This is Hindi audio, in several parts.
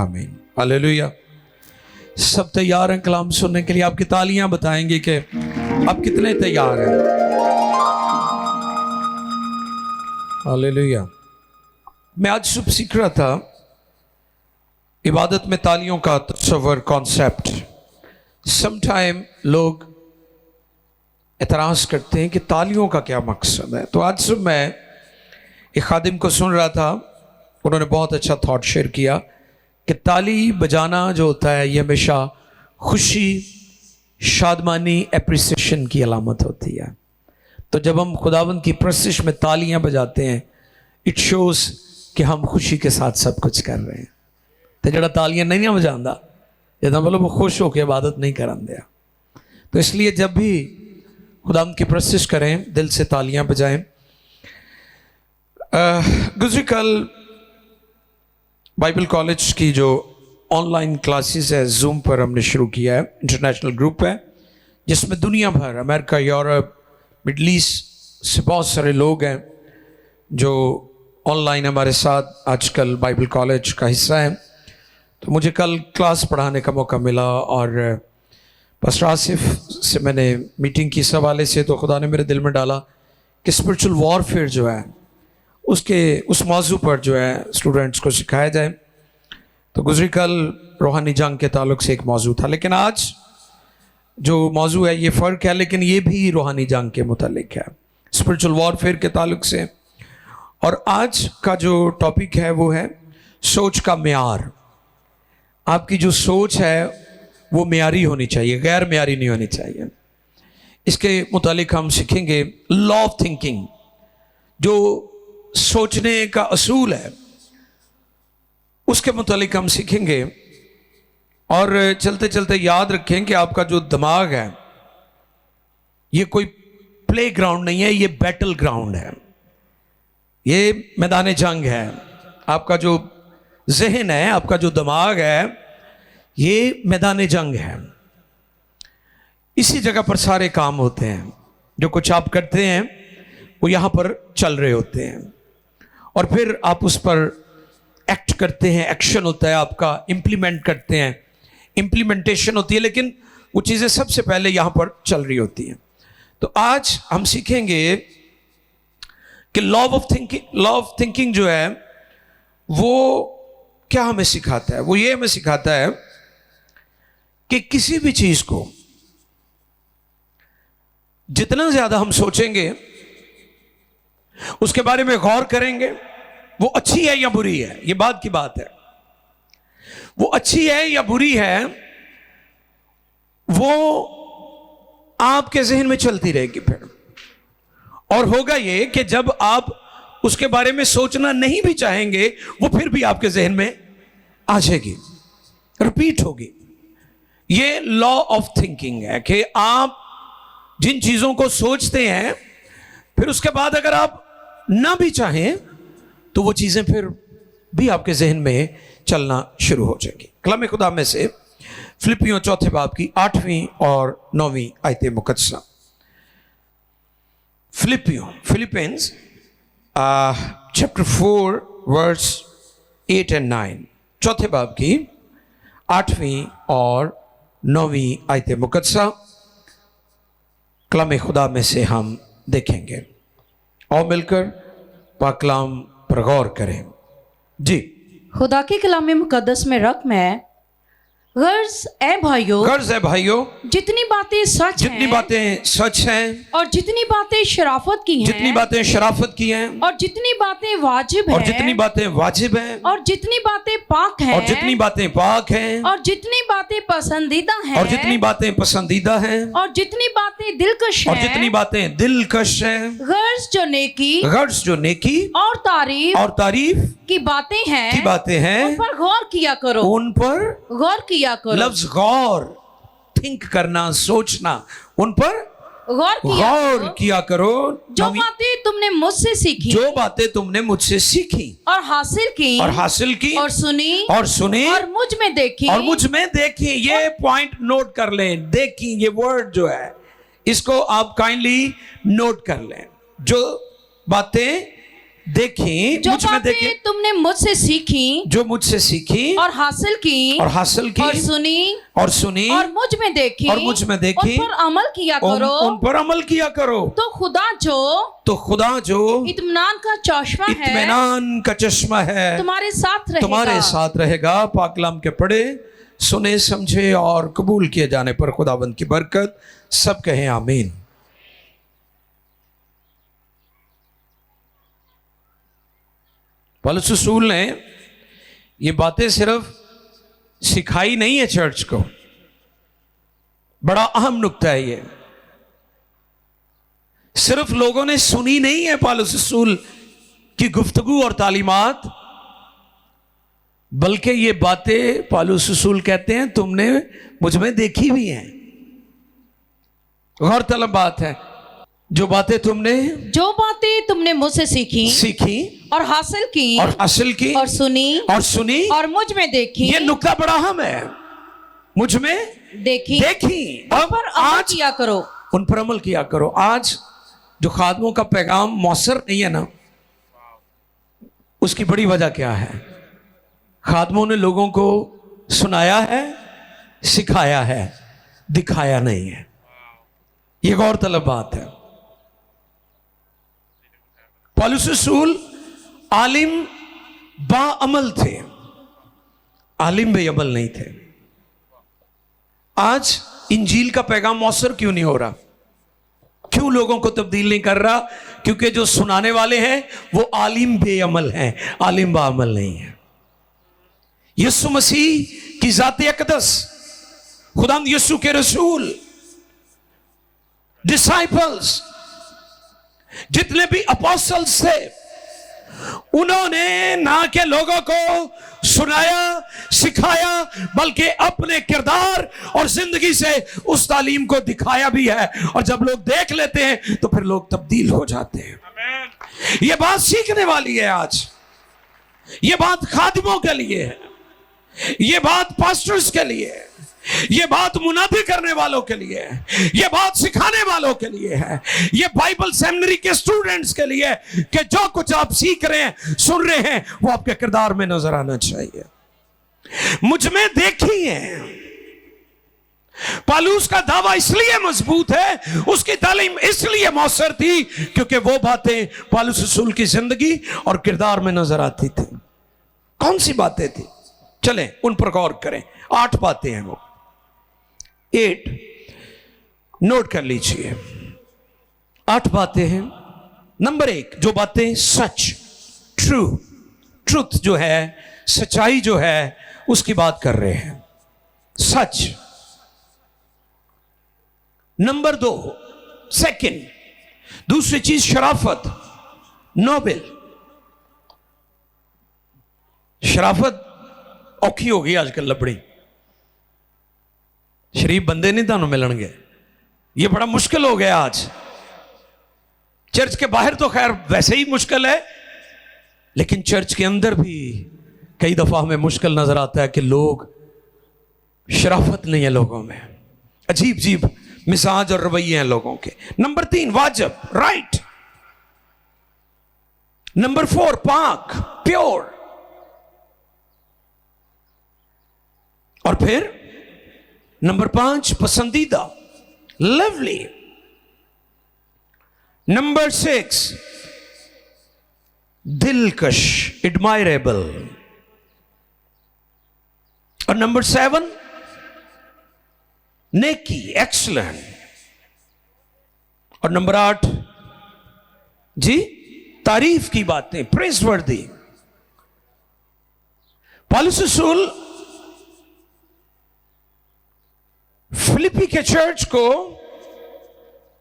आमीन। हालेलुया। सब तैयार हैं कलाम सुनने के लिए? आपकी तालियां बताएंगे कि आप कितने तैयार हैं। हालेलुया। मैं आज सुबह सीख रहा था इबादत में तालियों का तस्वर कॉन्सेप्ट। समटाइम लोग एतराज़ करते हैं कि तालियों का क्या मकसद है। तो आज सुबह मैं एक खादिम को सुन रहा था, उन्होंने बहुत अच्छा थॉट शेयर किया कि ताली बजाना जो होता है ये हमेशा खुशी, शादमानी, एप्रिसिएशन की अलामत होती है। तो जब हम खुदावंद की प्रस्तिश में तालियां बजाते हैं, इट शोज़ कि हम खुशी के साथ सब कुछ कर रहे हैं। तो जड़ा तालियां नहीं बजाता जदा मतलब वो खुश होकर इबादत नहीं करन दिया। तो इसलिए जब भी खुदावंद की प्रस्तिश करें दिल से तालियां बजाएं। गुज़री कल बाइबल कॉलेज की जो ऑनलाइन क्लासेस है जूम पर हमने शुरू किया है। इंटरनेशनल ग्रुप है जिसमें दुनिया भर, अमेरिका, यूरोप, मिडल ईस्ट से बहुत सारे लोग हैं जो ऑनलाइन हमारे साथ आजकल बाइबल कॉलेज का हिस्सा है। तो मुझे कल क्लास पढ़ाने का मौका मिला और पास्टर आसिफ से मैंने मीटिंग की इस हवाले से। तो खुदा ने मेरे दिल में डाला कि स्पिरिचुअल वॉरफेयर जो है उस मौजू पर जो है स्टूडेंट्स को सिखाया जाए। तो गुज़री कल रूहानी जंग के ताल्लुक से एक मौजू था, लेकिन आज जो मौजू है ये फ़र्क है, लेकिन ये भी रूहानी जंग के मुतालिक है, स्पिरिचुअल वॉरफेयर के ताल्लुक से। और आज का जो टॉपिक है वो है सोच का म्यार। आपकी जो सोच है वो म्यारी होनी चाहिए, गैर म्यारी नहीं होनी चाहिए। इसके मुतालिक हम सीखेंगे लॉ ऑफ थिंकिंग, जो सोचने का असूल है उसके मुतालिक हम सीखेंगे। और चलते चलते याद रखें कि आपका जो दिमाग है ये कोई प्ले ग्राउंड नहीं है, ये बैटल ग्राउंड है, ये मैदान जंग है। आपका जो जहन है, आपका जो दिमाग है, ये मैदान जंग है। इसी जगह पर सारे काम होते हैं। जो कुछ आप करते हैं वो यहाँ पर चल रहे होते हैं और फिर आप उस पर एक्ट करते हैं, एक्शन होता है आपका, इम्प्लीमेंट करते हैं, इम्प्लीमेंटेशन होती है, लेकिन वो चीज़ें सबसे पहले यहाँ पर चल रही होती हैं। तो आज हम सीखेंगे कि लॉ ऑफ थिंकिंग जो है वो क्या हमें सिखाता है। वो ये हमें सिखाता है कि किसी भी चीज़ को जितना ज़्यादा हम सोचेंगे, उसके बारे में गौर करेंगे, वो अच्छी है या बुरी है, ये बात की बात है, वो अच्छी है या बुरी है, वो आपके जहन में चलती रहेगी फिर। और होगा ये कि जब आप उसके बारे में सोचना नहीं भी चाहेंगे वो फिर भी आपके जहन में आ जाएगी, रिपीट होगी। ये लॉ ऑफ थिंकिंग है कि आप जिन चीज़ों को सोचते हैं फिर उसके बाद अगर आप ना भी चाहें तो वो चीज़ें फिर भी आपके जहन में चलना शुरू हो जाएंगी। कलाम खुदा में से फिलिपियों 4 बाब की 8वीं और 9वीं आयत मुकद्दसा। फिलिपियंस चैप्टर 4 वर्स 8 और 9, 4 बाब की 8वीं और 9वीं आयत मुकद्दसा कलाम खुदा में से हम देखेंगे। और मिलकर पाक कलाम पर गौर करें। जी, खुदा के कलाम मुकद्दस में रकम है, गर्ज है भाइयों, जितनी बातें सच हैं और जितनी बातें शराफत की हैं और जितनी बातें वाजिब हैं और जितनी बातें और जितनी बातें पाक हैं और जितनी बातें पसंदीदा हैं और जितनी बातें दिलकश हैं गर्ज जो नेकी और तारीफ की बातें हैं उन पर गौर किया करो। लफ्ज गौर, थिंक करना, सोचना, उन पर गौर किया करो। जो बातें तुमने मुझसे सीखी और हासिल की और सुनी और मुझ में देखी। ये पॉइंट नोट कर लें। देखी, ये वर्ड जो है इसको आप काइंडली नोट कर लें। जो बातें देखी, जो मुझ में देखी, बातें तुमने मुझसे सीखी, जो मुझसे सीखी और हासिल की, और हासिल की, और सुनी, और मुझ में देखी, और मुझ में देखी, उन पर अमल किया करो, उन पर अमल किया करो, तो खुदा जो इत्मीनान का चश्मा है, इत्मीनान का चश्मा है, तुम्हारे साथ रहेगा। पाक कलाम के पढ़े, सुने, समझे और कबूल किए जाने पर खुदावंद की बरकत। सब कहें आमीन। पौलुस रसूल ने ये बातें सिर्फ सिखाई नहीं है चर्च को, बड़ा अहम नुक्ता है ये। सिर्फ लोगों ने सुनी नहीं है पौलुस रसूल की गुफ्तगू और तालीमात, बल्कि ये बातें पौलुस रसूल कहते हैं तुमने मुझ में देखी भी हैं। गौरतलब बात है, जो बातें तुमने मुझसे सीखी और हासिल की और सुनी और मुझ में देखी। ये नुक्ता बड़ा अहम है। मुझ में देखी उन पर अमल किया करो, उन पर अमल किया करो। आज जो खादमों का पैगाम मौसर नहीं है ना, उसकी बड़ी वजह क्या है? खादमों ने लोगों को सुनाया है, सिखाया है, दिखाया नहीं है। ये गौरतलब बात है। पौलुस रसूल आलिम बाअमल थे, आलिम बेअमल नहीं थे। आज इंजील का पैगाम मौसर क्यों नहीं हो रहा? क्यों लोगों को तब्दील नहीं कर रहा? क्योंकि जो सुनाने वाले हैं वो आलिम बेअमल हैं, आलिम बाअमल नहीं है। यीशु मसीह की ज़ात अक़दस, खुदावंद यीशु के रसूल, डिसाइपल्स, जितने भी अपोस्टल्स थे, उन्होंने ना के लोगों को सुनाया, सिखाया, बल्कि अपने किरदार और जिंदगी से उस तालीम को दिखाया भी है। और जब लोग देख लेते हैं तो फिर लोग तब्दील हो जाते हैं। यह बात सीखने वाली है आज। यह बात खादिमों के लिए है, यह बात पास्टर्स के लिए है, ये बात मुनादी करने वालों के लिए है, ये बात सिखाने वालों के लिए है, ये बाइबल सेमिनरी के स्टूडेंट्स के लिए कि जो कुछ आप सीख रहे हैं, सुन रहे हैं, वो आपके किरदार में नजर आना चाहिए। मुझ में देखी है। पौलुस का दावा इसलिए मजबूत है, उसकी तालीम इसलिए मौसर थी क्योंकि वो बातें पौलुस रसूल की जिंदगी और किरदार में नजर आती थी। कौन सी बातें थी? चलें उन पर गौर करें। 8 बातें हैं, वो 8 नोट कर लीजिए। 8 बातें हैं। नंबर 1, जो बातें सच, ट्रूथ जो है, सच्चाई जो है, उसकी बात कर रहे हैं, सच। नंबर 2, सेकंड, दूसरी चीज शराफत, नोबल। शराफत औखी हो गई आजकल, लबड़ी। शरीफ बंदे नहीं थानू मिलणगे, ये बड़ा मुश्किल हो गया आज। चर्च के बाहर तो खैर वैसे ही मुश्किल है, लेकिन चर्च के अंदर भी कई दफा हमें मुश्किल नजर आता है कि लोग, शराफत नहीं है लोगों में, अजीब अजीब मिजाज और रवैये हैं लोगों के। नंबर 3, वाजिब, राइट। नंबर 4, पाक, प्योर। और फिर नंबर 5, पसंदीदा, लवली। नंबर 6, दिलकश, एडमायरेबल। और नंबर 7, नेकी, एक्सलेंट। और नंबर 8 जी, तारीफ की बातें, प्रेज़वर्दी। पौलुस रसूल फिलिपी के चर्च को,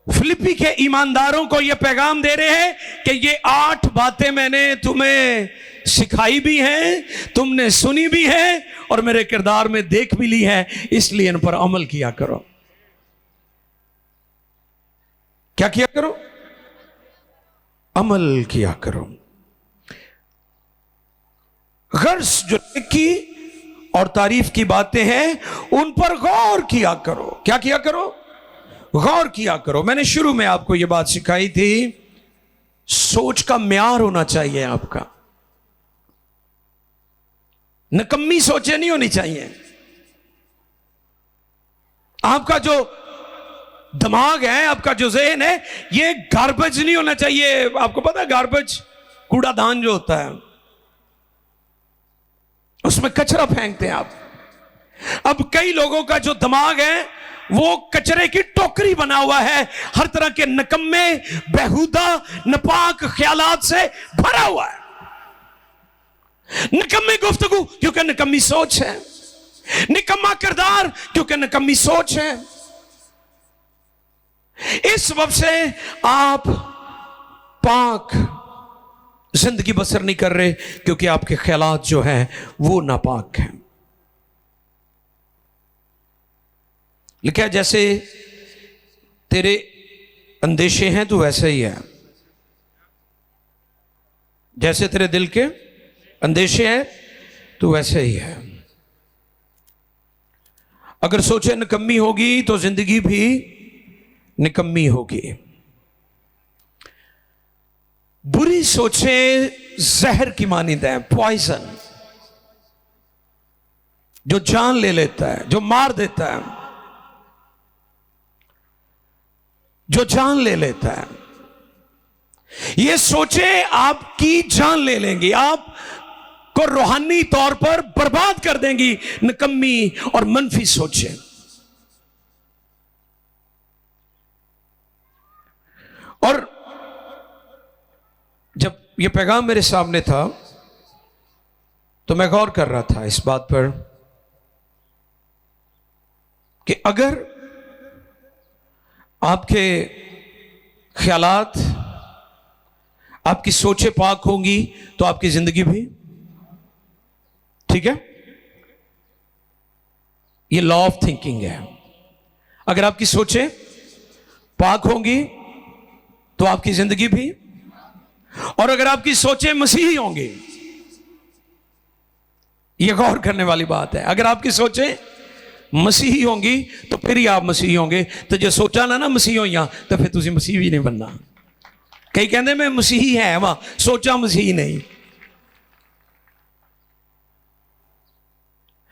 फिलिपी के ईमानदारों को यह पैगाम दे रहे हैं कि ये 8 बातें मैंने तुम्हें सिखाई भी हैं, तुमने सुनी भी हैं और मेरे किरदार में देख भी ली है, इसलिए इन पर अमल किया करो। क्या किया करो? अमल किया करो। गर्ज जो की और तारीफ की बातें हैं, उन पर गौर किया करो। क्या किया करो? गौर किया करो। मैंने शुरू में आपको यह बात सिखाई थी, सोच का म्यार होना चाहिए आपका। निकम्मी सोचें नहीं होनी चाहिए। आपका जो दिमाग है, आपका जो ज़हन है, ये गार्बेज नहीं होना चाहिए। आपको पता है गार्बेज, कूड़ादान जो होता है, उसमें कचरा फेंकते हैं आप। अब कई लोगों का जो दिमाग है वो कचरे की टोकरी बना हुआ है, हर तरह के निकम्मे, बेहुदा, नापाक ख्यालात से भरा हुआ है। निकम्मी गुफ्तगू क्योंकि निकम्मी सोच है, निकम्मा किरदार क्योंकि निकम्मी सोच है। इस वजह से आप पाक जिंदगी बसर नहीं कर रहे, क्योंकि आपके ख्यालात जो हैं वो नापाक हैं। लिखा है जैसे तेरे अंदेशे हैं तो वैसे ही है, जैसे तेरे दिल के अंदेशे हैं तो वैसे ही है। अगर सोचे निकम्मी होगी तो जिंदगी भी निकम्मी होगी। बुरी सोचें जहर की मानिंद है, पॉइजन, जो जान ले लेता है, जो मार देता है, जो जान ले लेता है। ये सोचें आपकी जान ले लेंगी, आपको रूहानी तौर पर बर्बाद कर देंगी। निकम्मी और मनफी सोचें। और जब ये पैगाम मेरे सामने था तो मैं गौर कर रहा था इस बात पर कि अगर आपके ख्यालात, आपकी सोचें पाक होंगी तो आपकी जिंदगी भी ठीक है। ये लॉ ऑफ थिंकिंग है। अगर आपकी सोचें पाक होंगी तो आपकी जिंदगी भी, और अगर आपकी सोचें मसीही होंगी, यह गौर करने वाली बात है, अगर आपकी सोचें मसीही होंगी तो फिर ही आप मसीही होंगे। तो जो सोचा ना मसीही होइया तो फिर तुम मसीही भी नहीं बनना। कई कहते मैं मसीही है वहां, सोचा मसीही नहीं।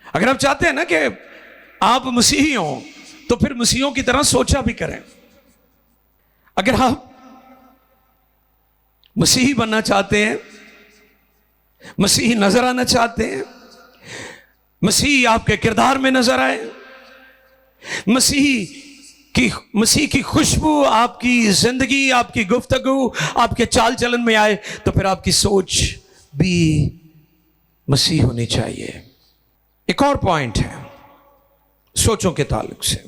अगर आप चाहते हैं ना कि आप मसीही हो तो फिर मसीहियों की तरह सोचा भी करें। अगर आप मसीही बनना चाहते हैं, मसीही नजर आना चाहते हैं, मसीह आपके किरदार में नजर आए, मसीह की खुशबू आपकी जिंदगी, आपकी गुफ्तगू, आपके चाल चलन में आए, तो फिर आपकी सोच भी मसीह होनी चाहिए। एक और पॉइंट है सोचों के ताल्लुक से,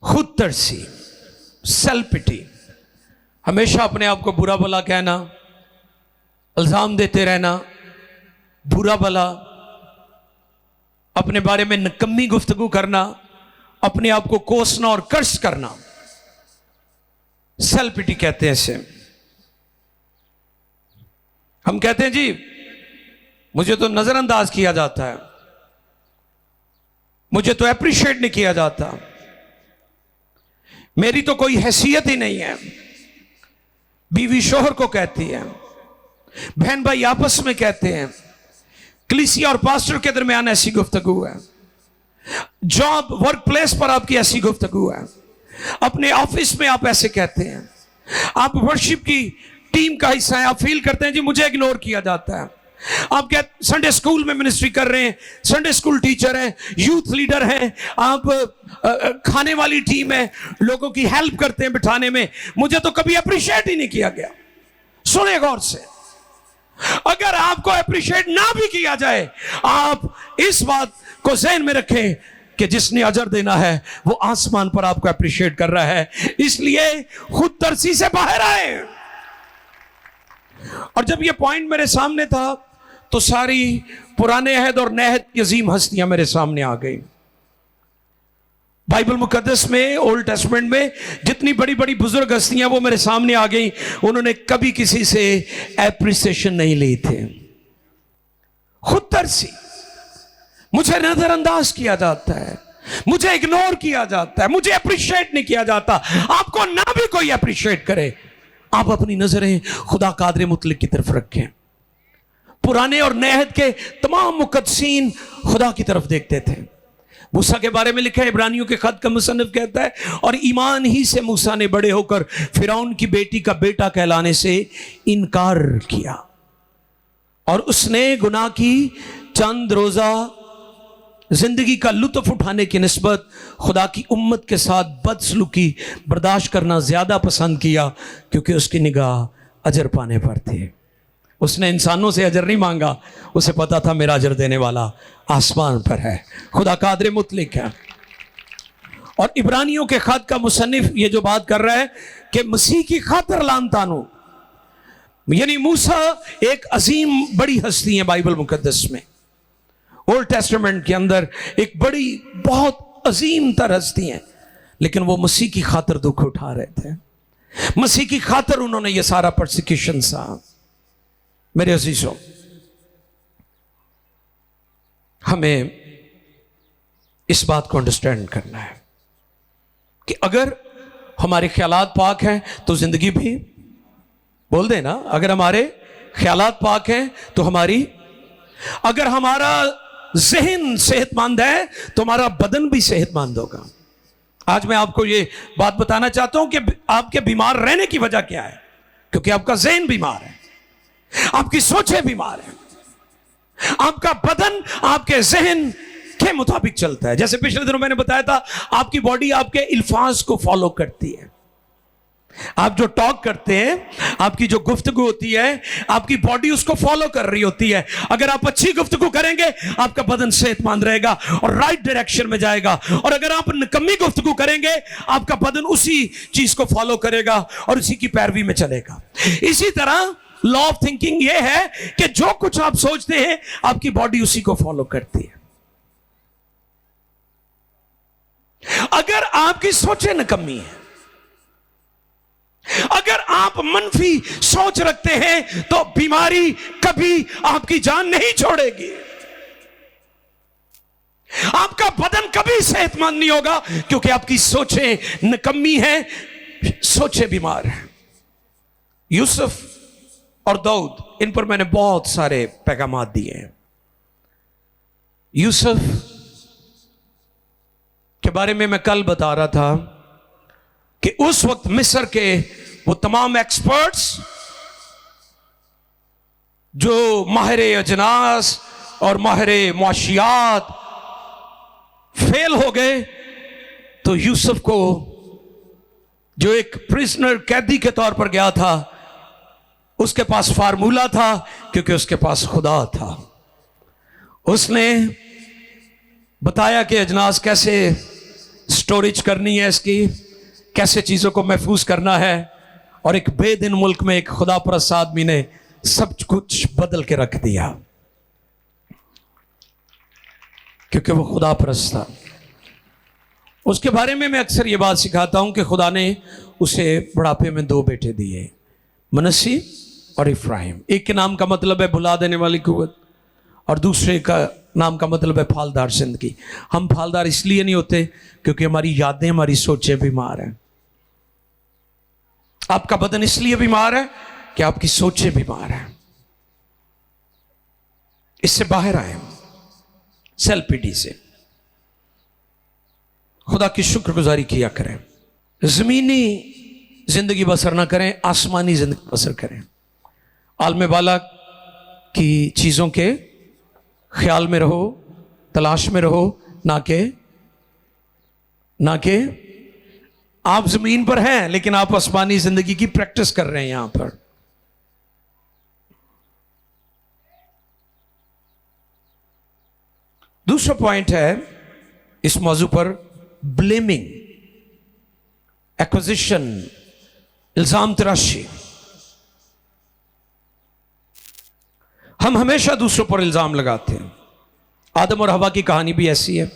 खुद तरसी, सेल्फ पिटी। हमेशा अपने आप को बुरा भला कहना, इल्जाम देते रहना, बुरा भला, अपने बारे में निकम्मी गुफ्तगू करना, अपने आप को कोसना और कर्स करना, सेल्फ पिटी कहते हैं इसे। हम कहते हैं जी मुझे तो नजरअंदाज किया जाता है, मुझे तो अप्रिशिएट नहीं किया जाता, मेरी तो कोई हैसियत ही नहीं है। बीवी शोहर को कहती है, बहन भाई आपस में कहते हैं, कलीसिया और पास्टर के दरमियान ऐसी गुफ्तगू है, जॉब वर्क प्लेस पर आपकी ऐसी गुफ्तगू है, अपने ऑफिस में आप ऐसे कहते हैं, आप वर्शिप की टीम का हिस्सा है, आप फील करते हैं जी मुझे इग्नोर किया जाता है। आप क्या संडे स्कूल में मिनिस्ट्री कर रहे हैं, संडे स्कूल टीचर हैं, यूथ लीडर हैं, आप खाने वाली टीम है, लोगों की हेल्प करते हैं बिठाने में, मुझे तो कभी अप्रिशिएट ही नहीं किया गया। सुने गौर से, अगर आपको अप्रिशिएट ना भी किया जाए, आप इस बात को ज़हन में रखें कि जिसने अजर देना है वो आसमान पर आपको अप्रिशिएट कर रहा है। इसलिए खुद तरसी से बाहर आए। और जब ये पॉइंट मेरे सामने था तो सारी पुराने अहद और नए अहद की अजीम हस्तियां मेरे सामने आ गई। बाइबल मुकद्दस में, ओल्ड टेस्टमेंट में जितनी बड़ी बड़ी बुजुर्ग हस्तियां वो मेरे सामने आ गई, उन्होंने कभी किसी से एप्रिसिएशन नहीं ली थे। खुद तरसी, मुझे नजरअंदाज किया जाता है, मुझे इग्नोर किया जाता है, मुझे अप्रिशिएट नहीं किया जाता। आपको ना भी कोई अप्रिशिएट करे, आप अपनी नजरें खुदा कादिर मुतलक की तरफ रखें। पुराने और नए अहद के तमाम मुकद्दसीन खुदा की तरफ देखते थे। मूसा के बारे में लिखा है, इब्रानियों के खत का मुसन्निफ कहता है, और ईमान ही से मूसा ने बड़े होकर फिरौन की बेटी का बेटा कहलाने से इनकार किया, और उसने गुनाह की चंद रोजा जिंदगी का लुत्फ उठाने की निस्बत खुदा की उम्मत के साथ बदसलूकी बर्दाश्त करना ज्यादा पसंद किया, क्योंकि उसकी निगाह अजर पाने पर थी। उसने इंसानों से अजर नहीं मांगा, उसे पता था मेरा अजर देने वाला आसमान पर है, खुदा कादिर मुतलक है। और इब्रानियों के खत का मुसन्निफ ये जो बात कर रहा है कि मसीह की खातिर लान तानो, यानी मूसा एक अजीम बड़ी हस्ती है बाइबल मुकद्दस में, ओल्ड टेस्टामेंट के अंदर एक बड़ी बहुत अजीम तर हस्ती है, लेकिन वो मसीह की खातिर दुख उठा रहे थे। मसीह की खातिर उन्होंने ये सारा परसिक्यूशन सहा। मेरे अजीजों, हमें इस बात को अंडरस्टैंड करना है कि अगर हमारे ख्यालात पाक हैं तो जिंदगी भी, बोल देना, अगर हमारे ख्यालात पाक हैं तो हमारी, अगर हमारा जहन सेहतमंद है तो हमारा बदन भी सेहतमंद होगा। आज मैं आपको ये बात बताना चाहता हूं कि आपके बीमार रहने की वजह क्या है, क्योंकि आपका जहन बीमार है, आपकी सोचें बीमार है, आपका बदन आपके जहन के मुताबिक चलता है। जैसे पिछले दिनों मैंने बताया था, आपकी बॉडी आपके अल्फाज को फॉलो करती है। आप जो टॉक करते हैं, आपकी जो गुफ्तगू होती है, आपकी बॉडी उसको फॉलो कर रही होती है। अगर आप अच्छी गुफ्तगू करेंगे, आपका बदन सेहतमंद रहेगा और राइट डायरेक्शन में जाएगा, और अगर आप निकम्मी गुफ्तगू करेंगे, आपका बदन उसी चीज को फॉलो करेगा और उसी की पैरवी में चलेगा। इसी तरह लॉ ऑफ थिंकिंग यह है कि जो कुछ आप सोचते हैं, आपकी बॉडी उसी को फॉलो करती है। अगर आपकी सोचें निकम्मी है, अगर आप मनफी सोच रखते हैं, तो बीमारी कभी आपकी जान नहीं छोड़ेगी। आपका बदन कभी सेहतमंद नहीं होगा, क्योंकि आपकी सोचें निकम्मी हैं, सोचें बीमार हैं। यूसुफ और दाऊद, इन पर मैंने बहुत सारे पैगाम दिए हैं। यूसुफ के बारे में मैं कल बता रहा था कि उस वक्त मिस्र के वो तमाम एक्सपर्ट्स जो माहिर अजनास और माहिर मुआशियात फेल हो गए, तो यूसुफ को, जो एक प्रिजनर कैदी के तौर पर गया था, उसके पास फार्मूला था, क्योंकि उसके पास खुदा था। उसने बताया कि अजनास कैसे स्टोरेज करनी है, इसकी कैसे चीजों को महफूज करना है, और एक बेदिन मुल्क में एक खुदा परस्त आदमी ने सब कुछ बदल के रख दिया, क्योंकि वो खुदा परस्त था। उसके बारे में मैं अक्सर ये बात सिखाता हूं कि खुदा ने उसे बुढ़ापे में 2 बेटे दिए, मनसी और इफ्राहिम। एक के नाम का मतलब है भुला देने वाली कुव्वत, और दूसरे का नाम का मतलब है फालदार जिंदगी। हम फालदार इसलिए नहीं होते क्योंकि हमारी यादें, हमारी सोचें बीमार हैं। आपका बदन इसलिए बीमार है कि आपकी सोचें बीमार हैं। इससे बाहर आए, सेल्फ पिटी से खुदा की शुक्रगुजारी किया करें। जमीनी जिंदगी बसर ना करें, आसमानी जिंदगी बसर करें। आलम बाला की चीजों के ख्याल में रहो, तलाश में रहो, ना के आप जमीन पर हैं लेकिन आप आसमानी जिंदगी की प्रैक्टिस कर रहे हैं यहां पर। दूसरा पॉइंट है इस मौजू पर, ब्लेमिंग, एक्विजिशन, इल्जाम तराशी। हम हमेशा दूसरों पर इल्जाम लगाते हैं। आदम और हवा की कहानी भी ऐसी है।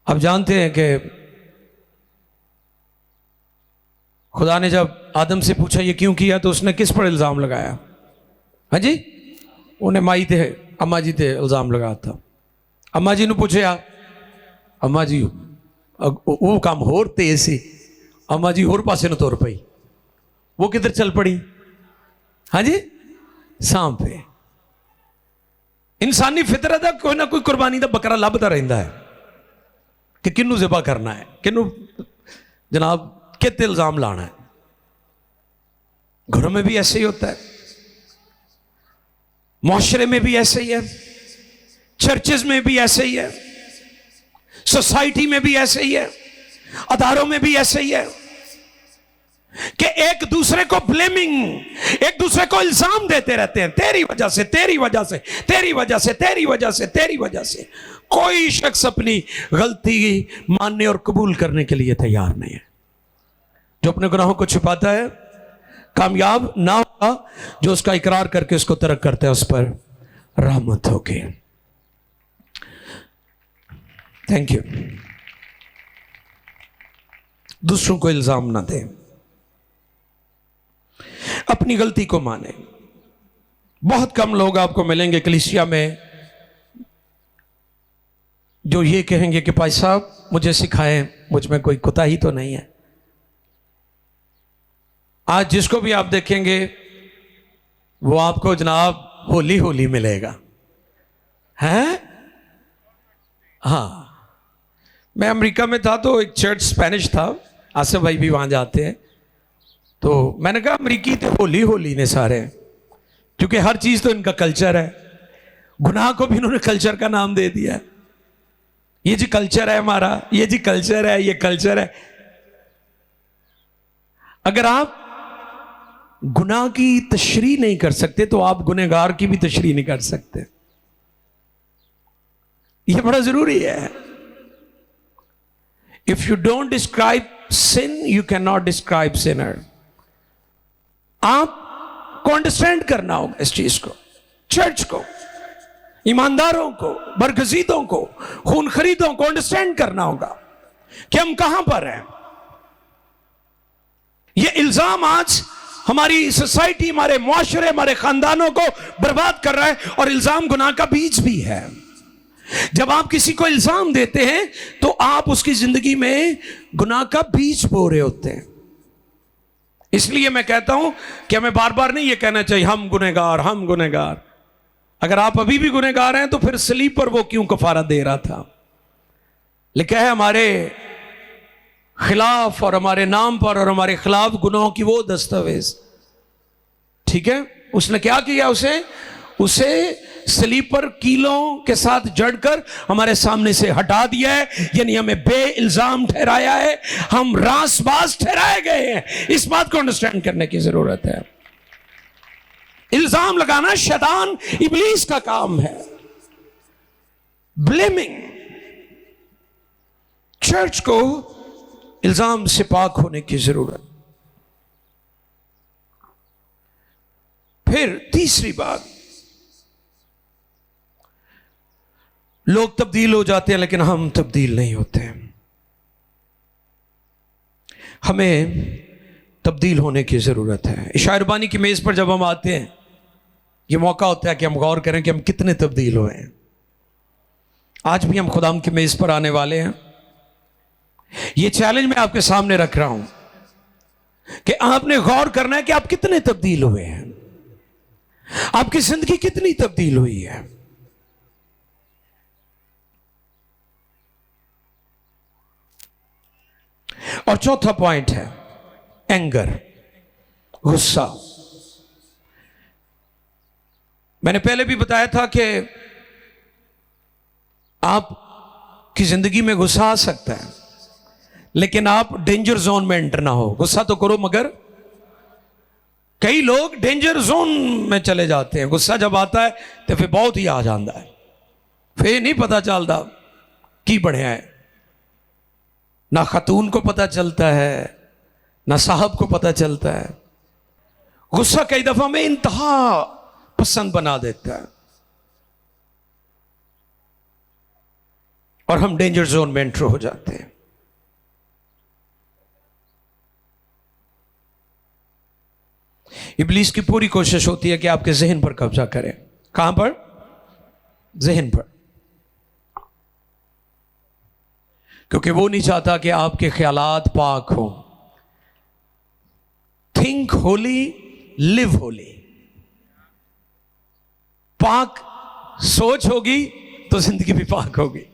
आप जानते हैं कि खुदा ने जब आदम से पूछा ये क्यों किया, तो उसने किस पर इल्जाम लगाया? हाँ जी, उन्हें माई थे, अम्मा जी थे, इल्जाम लगाया था। अम्मा जी ने पूछा अम्मा जी वो काम होर तेज सी, अम्मा जी होर पासे न तुर पई, वो किधर चल पड़ी? हाँ जी, सांप पे। इंसानी फितरत है, कोई ना कोई कुर्बानी का बकरा लभदा रहिंदा है कि किन्नू ज़िबा करना है, किन्नू जनाब कित इल्जाम लाना है। घरों में भी ऐसे ही होता है, मुआशरे में भी ऐसे ही है, चर्चेज में भी ऐसे ही है, सोसाइटी में भी ऐसे ही है, अदारों में भी ऐसे ही है कि एक दूसरे को ब्लेमिंग, एक दूसरे को इल्जाम देते रहते हैं, तेरी वजह से, तेरी वजह से, तेरी वजह से, तेरी वजह से, तेरी वजह से। कोई शख्स अपनी गलती मानने और कबूल करने के लिए तैयार नहीं है। जो अपने गुनाहों को छुपाता है कामयाब ना होगा, जो उसका इकरार करके उसको तर्क करता है उस पर रहमत होगी। Thank you. दूसरों को इल्जाम ना दें, अपनी गलती को माने। बहुत कम लोग आपको मिलेंगे कलीसिया में जो ये कहेंगे कि भाई साहब मुझे सिखाएं, मुझ में कोई कोताही तो नहीं है। आज जिसको भी आप देखेंगे वो आपको जनाब होली होली मिलेगा, हैं? हाँ, मैं अमेरिका में था तो एक चर्च स्पेनिश था, आसिफ भाई भी वहाँ जाते हैं, तो मैंने कहा अमरीकी तो होली होली ने सारे, क्योंकि हर चीज़ तो इनका कल्चर है। गुनाह को भी इन्होंने कल्चर का नाम दे दिया। ये जी कल्चर है हमारा, ये जी कल्चर है, ये कल्चर है। अगर आप गुनाह की तशरीह नहीं कर सकते तो आप गुनहगार की भी तशरीह नहीं कर सकते। यह बड़ा जरूरी है। If you don't describe sin you can not describe sinner. आपको अंडरस्टैंड करना होगा इस चीज को, चर्च को, ईमानदारों को, बरगजीदों को, खून खरीदों को अंडरस्टैंड करना होगा कि हम कहां पर हैं। यह इल्जाम आज हमारी सोसाइटी, हमारे मुआशरे, हमारे खानदानों को बर्बाद कर रहा है, और इल्जाम गुनाह का बीज भी है। जब आप किसी को इल्जाम देते हैं तो आप उसकी जिंदगी में गुनाह का बीज बो रहे होते हैं। इसलिए मैं कहता हूं कि हमें बार बार नहीं ये कहना चाहिए हम गुनहगार, हम गुनहगार। अगर आप अभी भी गुनहगार हैं तो फिर सलीब पर वो क्यों कफारा दे रहा था? लिखा है हमारे खिलाफ और हमारे नाम पर और हमारे खिलाफ गुनाहों की वो दस्तावेज, ठीक है, उसने क्या किया? उसे सलीब पर कीलों के साथ जड़कर हमारे सामने से हटा दिया है, यानी हमें बे इल्जाम ठहराया है, हम रासबाज ठहराए गए हैं। इस बात को अंडरस्टैंड करने की जरूरत है। इल्जाम लगाना शैतान इब्लीस का काम है। ब्लेमिंग, चर्च को इल्जाम से पाक होने की जरूरत। फिर तीसरी बात, लोग तब्दील हो जाते हैं लेकिन हम तब्दील नहीं होते हैं। हमें तब्दील होने की जरूरत है। शायरबानी की मेज पर जब हम आते हैं, यह मौका होता है कि हम गौर करें कि हम कितने तब्दील हुए हैं। आज भी हम खुदाम की मेज पर आने वाले हैं। यह चैलेंज मैं आपके सामने रख रहा हूं कि आपने गौर करना है कि आप कितने तब्दील हुए हैं, आपकी जिंदगी कितनी तब्दील हुई है। और चौथा पॉइंट है एंगर, गुस्सा। मैंने पहले भी बताया था कि आपकी जिंदगी में गुस्सा आ सकता है, लेकिन आप डेंजर जोन में एंटर ना हो। गुस्सा तो करो, मगर कई लोग डेंजर जोन में चले जाते हैं। गुस्सा जब आता है तो फिर बहुत ही आ जाता है, फिर नहीं पता चलता की बढ़िया है। ना खातून को पता चलता है, ना साहब को पता चलता है। गुस्सा कई दफा में इंतहा पसंद बना देता है और हम डेंजर जोन में एंटर हो जाते हैं। इब्लीस की पूरी कोशिश होती है कि आपके जहन पर कब्जा करें। कहां पर? जहन पर। क्योंकि वो नहीं चाहता कि आपके ख्यालात पाक हों। Think Holi, live Holi. पाक सोच होगी तो जिंदगी भी पाक होगी।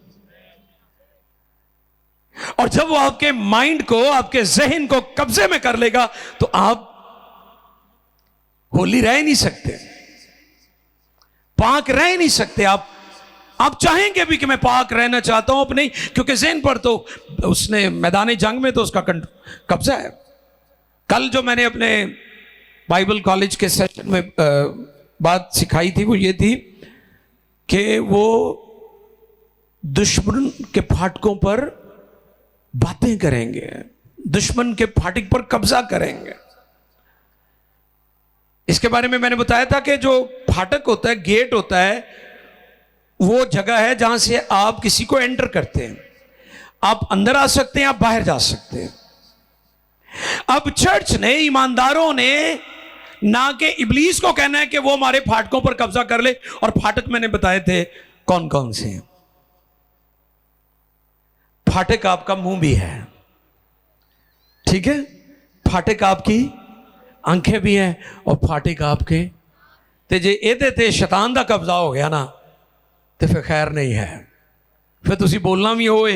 और जब वो आपके माइंड को, आपके जहन को कब्जे में कर लेगा तो आप होली रह नहीं सकते, पाक रह नहीं सकते। आप चाहेंगे भी कि मैं पाक रहना चाहता हूं अपने, क्योंकि जहन पर तो उसने मैदान जंग में तो उसका कब्जा है। कल जो मैंने अपने बाइबल कॉलेज के सेशन में बात सिखाई थी वो ये थी कि वो दुश्मन के फाटकों पर बातें करेंगे, दुश्मन के फाटक पर कब्जा करेंगे। इसके बारे में मैंने बताया था कि जो फाटक होता है, गेट होता है, वो जगह है जहां से आप किसी को एंटर करते हैं। आप अंदर आ सकते हैं, आप बाहर जा सकते हैं। अब चर्च ने, ईमानदारों ने ना कि इब्लीस को कहना है कि वो हमारे फाटकों पर कब्जा कर ले। और फाटक मैंने बताए थे कौन कौन से हैं। फाटक आपका मुंह भी है, ठीक है, फाटक आपकी आंखें भी हैं, और फाटक आपके ते जे एदे ते शैतान दा कब्जा हो गया ना तो फिर खैर नहीं है। फिर तुसी बोलना भी होए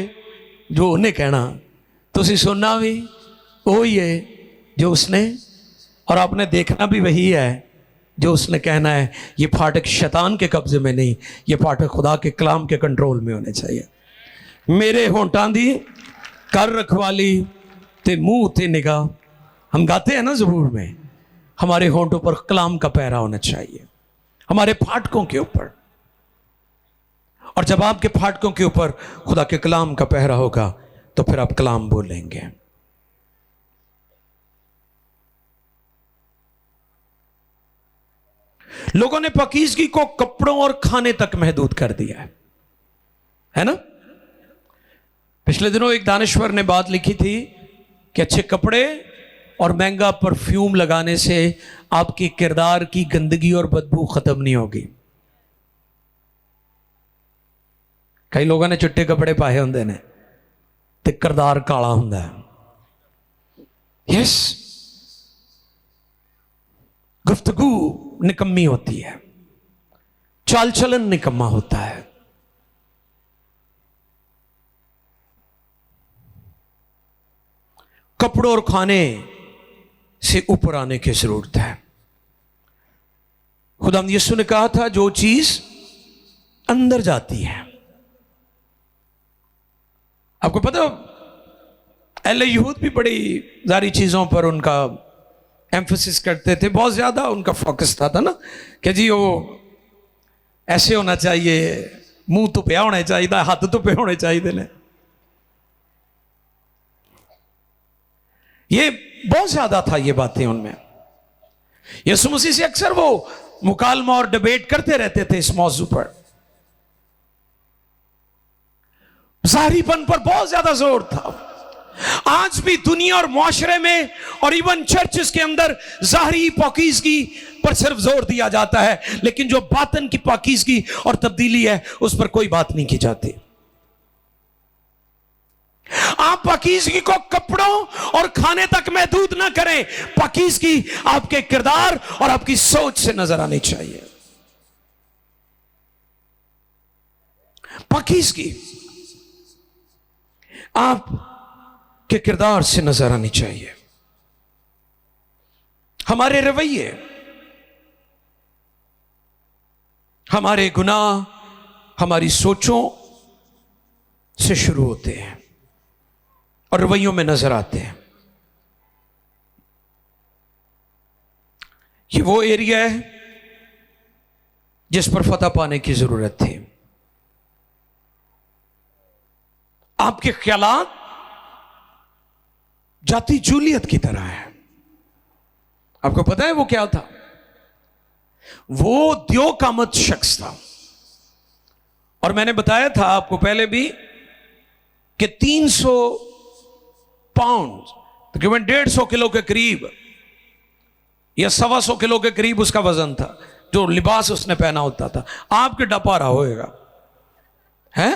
जो उन्हें कहना, तुसी सुनना भी वही है जो उसने, और आपने देखना भी वही है जो उसने कहना है। ये फाटक शैतान के कब्जे में नहीं, ये फाटक खुदा के कलाम के कंट्रोल में होने चाहिए। मेरे होंटां दी कर रखवाली ते मुंह ते निगाह, हम गाते हैं ना ज़बूर में, हमारे होंठों पर कलाम का पहरा होना चाहिए, हमारे फाटकों के ऊपर। और जब आपके फाटकों के ऊपर खुदा के कलाम का पहरा होगा तो फिर आप कलाम बोलेंगे। लोगों ने पाकीज़गी को कपड़ों और खाने तक महदूद कर दिया है ना। पिछले दिनों एक दानिश्वर ने बात लिखी थी कि अच्छे कपड़े और महंगा परफ्यूम लगाने से आपके किरदार की गंदगी और बदबू खत्म नहीं होगी। कई लोगों ने चिट्टे कपड़े पाए होंगे ने ते किरदार काला होंदा है। यस, गुफ्तगू निकम्मी होती है, चाल चलन निकम्मा होता है। कपड़ों और खाने से ऊपर आने की जरूरत है। खुदा यीशु ने कहा था जो चीज अंदर जाती है, आपको पता अहले यहूद भी बड़ी सारी चीजों पर उनका एम्फोसिस करते थे, बहुत ज्यादा उनका फोकस था ना कि जी वो ऐसे होना चाहिए, मुंह तो पे होना चाहिए, हाथ तो पे होने चाहिए ने। ये बहुत ज्यादा था ये बातें उनमें। यीशु मसीह से अक्सर वो मुकालमा और डिबेट करते रहते थे इस मौजू पर। जाहिरीपन पर बहुत ज्यादा जोर था। आज भी दुनिया और मुआशरे में और इवन चर्चेस के अंदर जाहिरी पाकीज़गी पर सिर्फ जोर दिया जाता है, लेकिन जो बातन की पाकीज़गी और तब्दीली है उस पर कोई बात नहीं की जाती। आप पाकीज़गी को कपड़ों और खाने तक महदूद ना करें। पाकीज़गी आपके किरदार और आपकी सोच से नजर आनी चाहिए। पाकीज़गी आप के किरदार से नजर आनी चाहिए। हमारे रवैये, हमारे गुनाह हमारी सोचों से शुरू होते हैं और रवैयों में नजर आते हैं। ये वो एरिया है जिस पर फतह पाने की जरूरत थी। आपके ख्यालात जाती जूलियत की तरह है। आपको पता है वो क्या था? वो द्यो कामत शख्स था। और मैंने बताया था आपको पहले भी कि 300 पाउंड, तकरीबन 150 किलो के करीब या 125 किलो के करीब उसका वजन था, जो लिबास उसने पहना होता था। आपके डपा रहा होएगा है।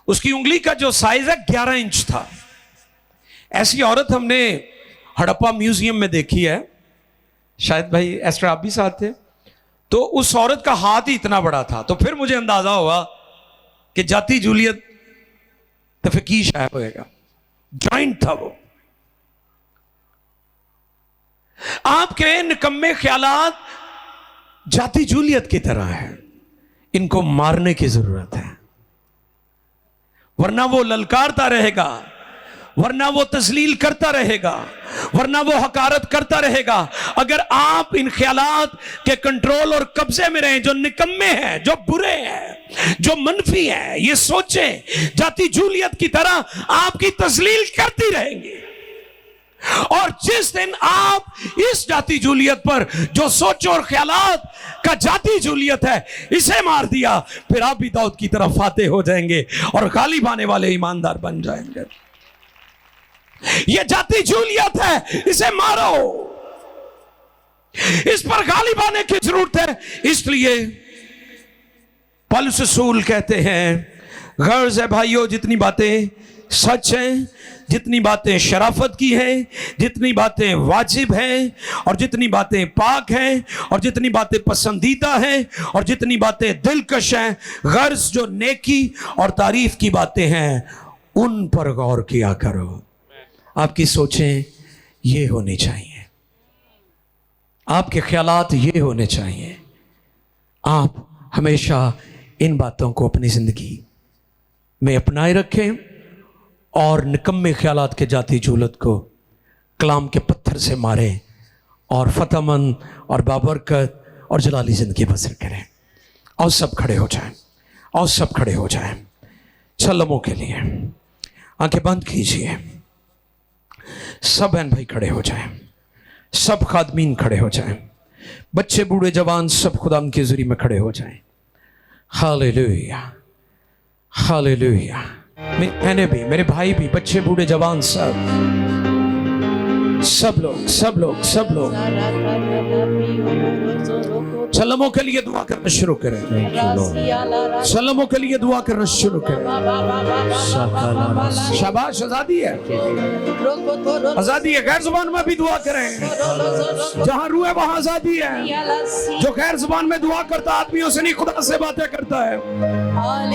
उसकी उंगली का जो साइज है 11 इंच था। ऐसी औरत हमने हड़प्पा म्यूजियम में देखी है, शायद भाई एस्टर आप भी साथ थे। तो उस औरत का हाथ ही इतना बड़ा था। तो फिर मुझे अंदाजा हुआ कि जाती जूलियत तफकीश है होएगा, जॉइंट था वो। आपके निकम्मे ख्यालात जाती जूलियत की तरह है, इनको मारने की जरूरत है, वरना वो ललकारता रहेगा, वरना वो तस्लील करता रहेगा, वरना वो हकारत करता रहेगा। अगर आप इन ख्यालात के कंट्रोल और कब्जे में रहें, जो निकम्मे हैं, जो बुरे हैं, जो मनफी हैं, ये सोचें जाती जूलियत की तरह आपकी तस्लील करती रहेंगी। और जिस दिन आप इस जाती जूलियत पर जो सोचो और ख्यालात का जाती जूलियत है, इसे मार दिया, फिर आप भी दाऊद की तरफ फाते हो जाएंगे और गालिब आने वाले ईमानदार बन जाएंगे। ये जाती जूलियत है, इसे मारो, इस पर गालिब आने की जरूरत है। इसलिए पौलुस रसूल कहते हैं, गर्ज है भाइयों, जितनी बातें सच हैं, जितनी बातें शराफत की हैं, जितनी बातें वाजिब हैं, और जितनी बातें पाक हैं, और जितनी बातें पसंदीदा हैं, और जितनी बातें दिलकश हैं, गर्ज जो नेकी और तारीफ की बातें हैं, उन पर गौर किया करो। आपकी सोचें ये होनी चाहिए, आपके ख्यालात ये होने चाहिए। आप हमेशा इन बातों को अपनी जिंदगी में अपनाए रखें और निकम्मे ख्यालात के जाती जूलत को कलाम के पत्थर से मारें और फतहमंद और बाबरकत और जलाली ज़िंदगी बसर करें। और सब खड़े हो जाएं, और सब खड़े हो जाएं। सलामों के लिए आंखें बंद कीजिए। सब बहन भाई खड़े हो जाएं, सब खादमीन खड़े हो जाएं, बच्चे बूढ़े जवान सब खुदा की हुज़ूरी में खड़े हो जाएं। Hallelujah, hallelujah. मैंने भी, मेरे भाई भी, बच्चे बूढ़े जवान सब लोग सलामों के लिए दुआ करना शुरू करें। सलामों के लिए दुआ करना शुरू करें। शाबाश, आजादी है, आजादी है। गैर जुबान में भी दुआ करें, जहां रूह है वहां आजादी है। जो गैर जुबान में दुआ करता आदमियों से नहीं, खुदा से बातें करता है।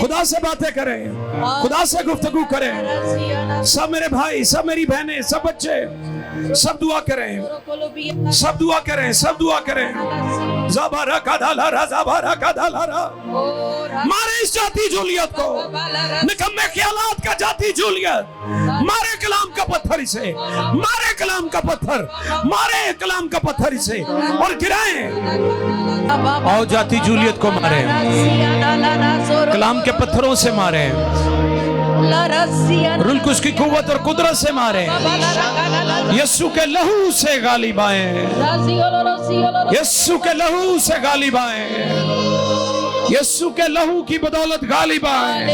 खुदा से बातें करें, खुदा से गुफ्तगू करें। सब मेरे भाई, सब मेरी बहनें, सब बच्चे, सब दुआ करें, सब दुआ करें, सब दुआ करें। ज़बारा का धालारा, ज़बारा का धालारा। मारे इस जाती जूलियत को, निकम्मे ख्यालात का जाती जूलियत। मारे कलाम का पत्थर इसे, मारे कलाम का पत्थर, मारे कलाम का पत्थर इसे और गिराएं। और जाती जूलियत को मारे, कलाम के पत्थरों से मारे, रुल्कुस की कुव्वत और कुदरत से मारे, यस्सु के लहू से गालिब आए, यस्सु के लहू से गालिब आए, यस्सु के लहू की बदौलत गालिब आए।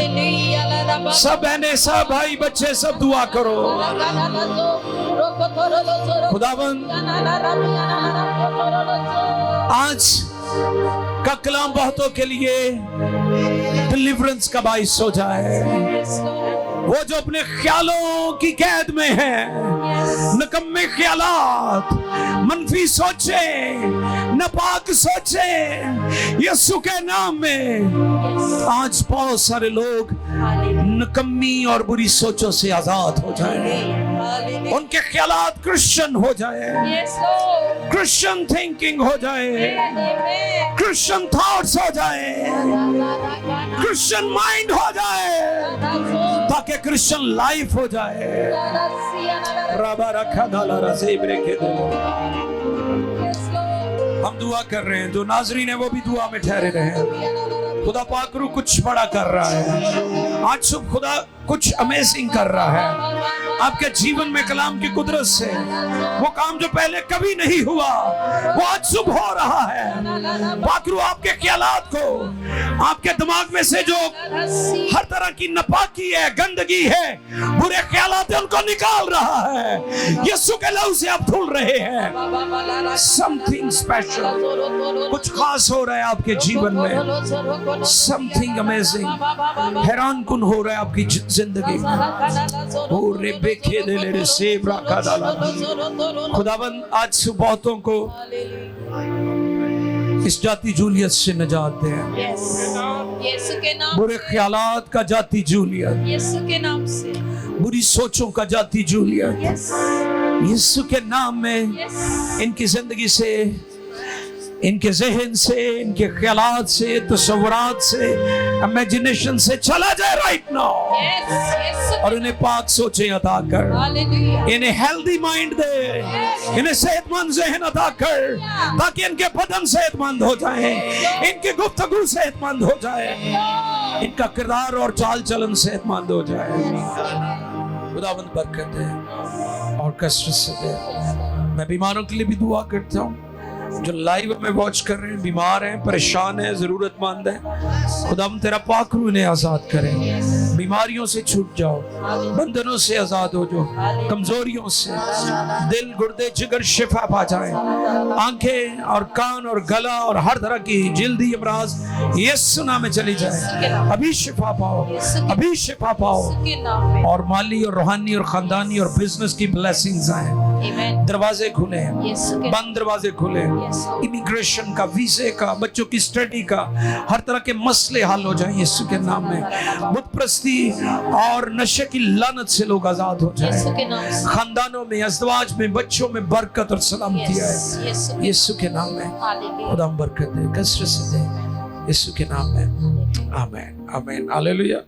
सब बहनें, सब भाई, बच्चे, सब दुआ करो। खुदावंद आज का कलाम बहुतों के लिए डिलीवरेंस का बाइस हो जाए। वो जो अपने ख्यालों की कैद में है, निकम्मे ख्यालात, मनफी सोचे, नापाक सोचे, यीशु के नाम में आज बहुत सारे लोग निकम्मी और बुरी सोचों से आजाद हो जाए। उनके ख्यालात क्रिश्चियन हो जाए, क्रिश्चियन थिंकिंग हो जाए, क्रिश्चियन थॉट्स हो जाए, क्रिश्चियन माइंड हो जाए, ताकि क्रिश्चियन लाइफ हो जाए। रबा रखा धाला रज़े ब्रेके दे। हम दुआ कर रहे हैं, जो नाज़रीन है वो भी दुआ में ठहरे रहे। खुदा पाक रूह कुछ बड़ा कर रहा है आज सुबह, खुदा कुछ अमेजिंग कर रहा है। आपके जीवन में कलाम की कुदरत से वो काम जो पहले कभी नहीं हुआ वो आज शुभ हो रहा है। पाकरू आपके ख्यालात को, आपके दिमाग में से जो हर तरह की नापाकी है, गंदगी है, बुरे ख्यालात है, उनको निकाल रहा है। यीशु के लहू से आप धुल रहे हैं। समथिंग स्पेशल, कुछ खास हो रहा है आपके जीवन में। समथिंग अमेजिंग, हैरान कुन हो रहा है आपकी जिंदगी में। ओ रे बेखे दे ले रे सेब रखा डाला। खुदाबंद आज बहुतों को इस जाति जूलियत से निजात दे। यीशु के नाम, बुरे ख्यालात का जाति जूलियत, यीशु के नाम से, बुरी सोचों का जाति जूलियत, यीशु के नाम में इनकी जिंदगी से, इनके जहन से, इनके ख्यालात से, तस्वुरात से, इमेजिनेशन से चला जाए राइट नाउ। और इन्हें पाक सोचें अता कर, इन्हें हेल्दी माइंड दे, इन्हें सेहतमंद जहन अता कर, ताकि इनके बदन सेहतमंद हो जाए, इनकी गुफ्तगू सेहतमंद हो जाए, इनका किरदार और चाल चलन सेहतमंद हो जाए। खुदावंद बरकत दे और कसरत से दे। मैं बीमारों के लिए भी दुआ करता हूँ जो लाइव में वॉच कर रहे हैं, बीमार हैं, परेशान हैं, जरूरतमंद हैं। खुदा हम तेरा पाक रूह इन्हें आजाद करें, बीमारियों से छूट जाओ, बंधनों से आजाद हो जाओ, कमजोरियों से, दिल, गुर्दे, जिगर शिफा पा जाए, आंखें और कान और गला और हर तरह की जिल्दी अमराज यीशु नाम में चली जाए। अभी शिफा पाओ, अभी शिफा पाओ, और माली और रूहानी और खानदानी और बिजनेस की ब्लेसिंग्स आए। दरवाजे खुले, बंद दरवाजे खुले, इमिग्रेशन का, वीजे का, बच्चों की स्टडी का, हर तरह के मसले हल हो जाएं यीशु के नाम में। बुत प्रस्ती और नशे की लानत से लोग आजाद हो जाएं। खानदानों में, अज़वाज में, बच्चों में बरकत और सलामती आए यीशु के नाम में। खुदा बरकत दे, कसरत से दे यीशु के नाम में। आमीन, आमीन, हालेलुया।